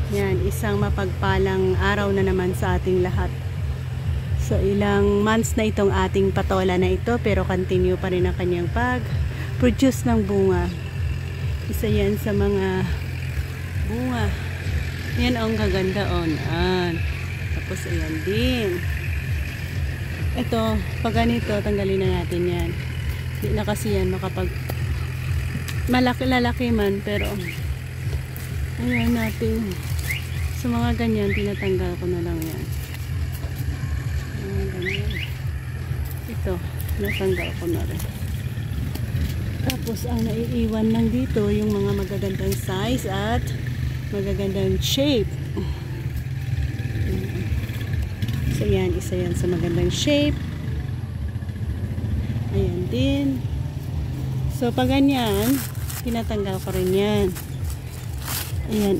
Yan, isang mapagpalang araw na naman sa ating lahat. So ilang months na itong ating patola na ito, pero continue pa rin ang kanyang pag-produce ng bunga. Isa yan sa mga bunga. Yan ang gaganda on. Tapos ayan din. Ito, pag ganito, tanggalin na natin yan. Hindi na kasi yan makapag lalaki man, pero ayan natin. Sa mga ganyan, tinatanggal ko na lang yan. Ganyan. Ito, natanggal ko na rin. Tapos, ang naiiwan lang dito, yung mga magagandang size at magagandang shape. So, yan. Isa yan sa magandang shape. Ayan din. So, pag ganyan, tinatanggal ko rin yan. Ayan,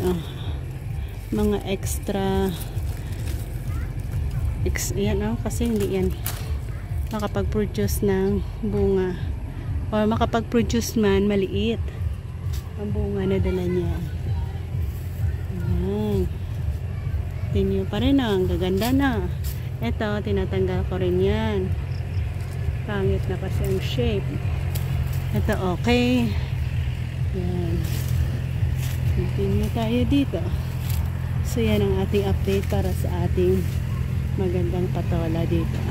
mga extra yan, kasi hindi yan makapag-produce ng bunga, or makapag-produce man maliit ang bunga na dala niya. Ayan, tinyo pa rin, ang gaganda na. Ito, tinatanggal ko rin yan, pangit na kasi ang shape. Ito, okay. Yan, continue tayo dito. So yan ang ating update para sa ating magandang patola dito.